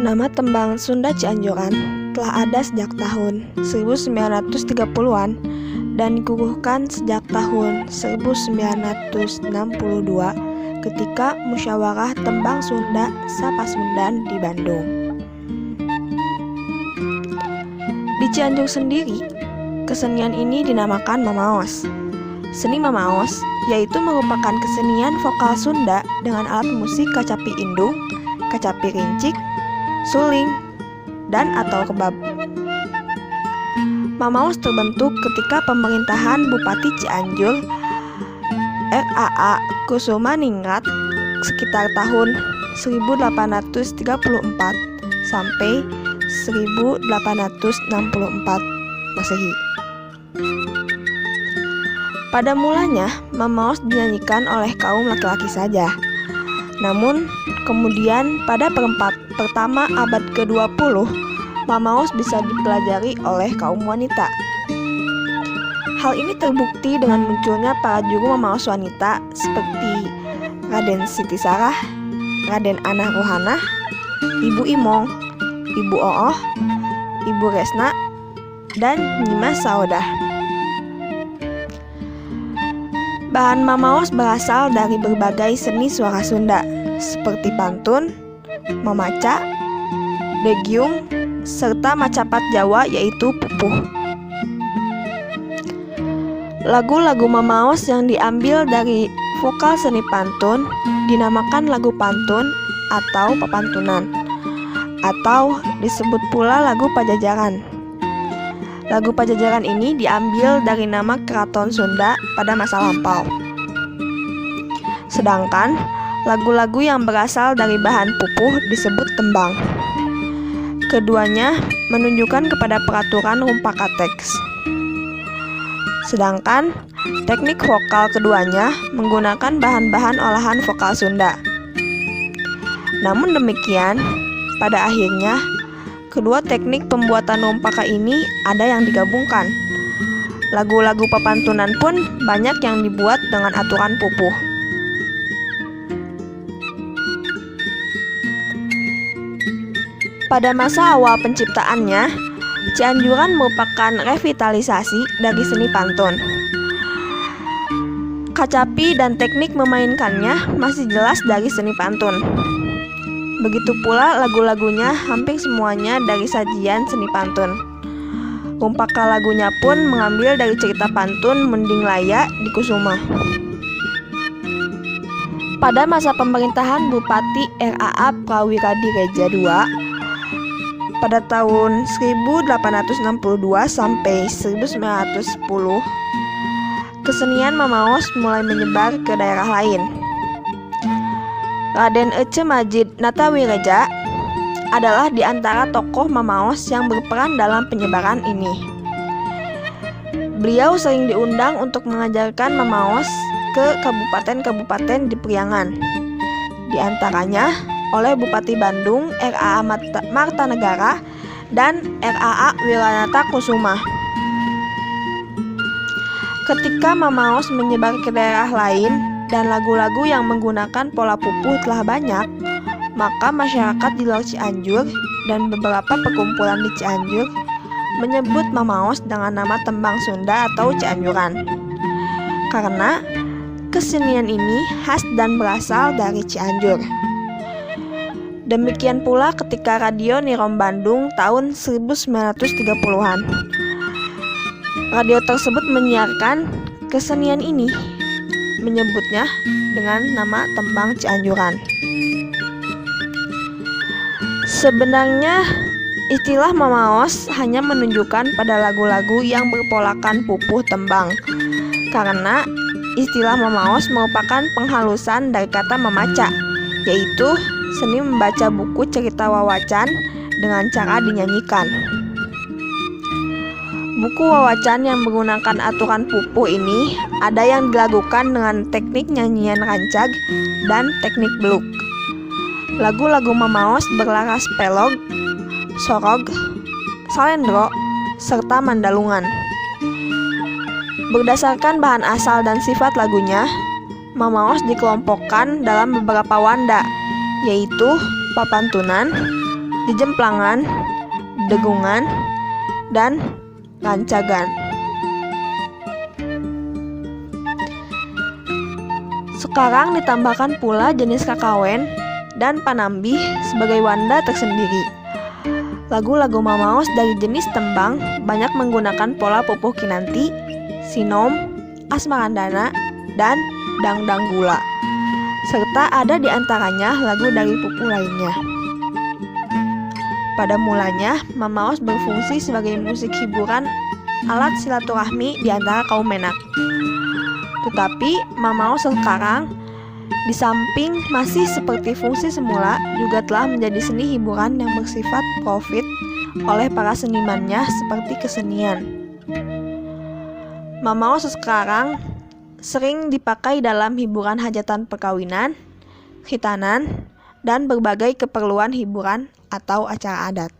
Nama tembang Sunda Cianjuran telah ada sejak tahun 1930-an dan dikukuhkan sejak tahun 1962 ketika Musyawarah Tembang Sunda Sapasundan di Bandung. Di Cianjur sendiri, kesenian ini dinamakan mamaos. Seni mamaos yaitu merupakan kesenian vokal Sunda dengan alat musik kacapi indung, kacapi rincik, suling, dan atau kebab. Mamaos terbentuk ketika pemerintahan Bupati Cianjur R.A.A. Kusumaningrat sekitar tahun 1834 sampai 1864 Masehi. Pada mulanya, mamaos dinyanyikan oleh kaum laki-laki saja. Namun, kemudian pada pertama abad ke-20, mamaos bisa dipelajari oleh kaum wanita. Hal ini terbukti dengan munculnya para juru mamaos wanita seperti Raden Siti Sarah, Raden Anah Rohanah, Ibu Imong, Ibu Ooh, Ibu Resna, dan Nyimas Saodah. Bahan mamaos berasal dari berbagai seni suara Sunda, seperti pantun, mamaca, degiung, serta macapat Jawa yaitu pupuh. Lagu-lagu mamaos yang diambil dari vokal seni pantun dinamakan lagu pantun atau pepantunan, atau disebut pula lagu Pajajaran. Lagu Pajajaran ini diambil dari nama keraton Sunda pada masa lampau. Sedangkan lagu-lagu yang berasal dari bahan pupuh disebut tembang. Keduanya menunjukkan kepada peraturan rumpaka teks. Sedangkan teknik vokal keduanya menggunakan bahan-bahan olahan vokal Sunda. Namun demikian, pada akhirnya kedua teknik pembuatan rumpaka ini ada yang digabungkan. Lagu-lagu pepantunan pun banyak yang dibuat dengan aturan pupuh. Pada masa awal penciptaannya, Cianjuran merupakan revitalisasi dari seni pantun. Kacapi dan teknik memainkannya masih jelas dari seni pantun. Begitu pula lagu-lagunya hampir semuanya dari sajian seni pantun. Rumpaka lagunya pun mengambil dari cerita pantun Mending Laya di Kusuma. Pada masa pemerintahan Bupati R.A.A. Prawiradi Reja II pada tahun 1862 sampai 1910, kesenian mamaos mulai menyebar ke daerah lain. Raden Ece Majid Natawireja adalah di antara tokoh mamaos yang berperan dalam penyebaran ini. Beliau sering diundang untuk mengajarkan mamaos ke kabupaten-kabupaten di Priangan, di antaranya oleh Bupati Bandung R.A.A. Martanegara dan R.A.A. Wiranata Kusuma. Ketika mamaos menyebar ke daerah lain dan lagu-lagu yang menggunakan pola pupuh telah banyak, maka masyarakat di luar Cianjur dan beberapa perkumpulan di Cianjur menyebut mamaos dengan nama tembang Sunda atau Cianjuran, karena kesenian ini khas dan berasal dari Cianjur. Demikian pula ketika Radio Nirom Bandung tahun 1930-an. Radio tersebut menyiarkan kesenian ini, menyebutnya dengan nama tembang Cianjuran. Sebenarnya istilah mamaos hanya menunjukkan pada lagu-lagu yang berpolakan pupuh tembang, karena istilah mamaos merupakan penghalusan dari kata memaca, yaitu seni membaca buku cerita wawacan dengan cara dinyanyikan. Buku wawacan yang menggunakan aturan pupuh ini ada yang dilakukan dengan teknik nyanyian rancag dan teknik beluk. Lagu-lagu mamaos berlaras pelog, sorog, salendro, serta mandalungan. Berdasarkan bahan asal dan sifat lagunya, mamaos dikelompokkan dalam beberapa wanda, yaitu papantunan, jejemplangan, degungan, dan lancagan. Sekarang ditambahkan pula jenis kakawen dan panambih sebagai wanda tersendiri. Lagu-lagu Mamaos dari jenis tembang banyak menggunakan pola pupuh kinanti, sinom, asmarandana, dan dangdang gula. Serta ada di antaranya lagu dari pupuh lainnya. Pada mulanya, Mamaos berfungsi sebagai musik hiburan alat silaturahmi di antara kaum Menak. Tetapi Mamaos sekarang di samping masih seperti fungsi semula, juga telah menjadi seni hiburan yang bersifat profit oleh para senimannya seperti kesenian. Mamaos sekarang sering dipakai dalam hiburan hajatan perkawinan, khitanan, dan berbagai keperluan hiburan atau acara adat.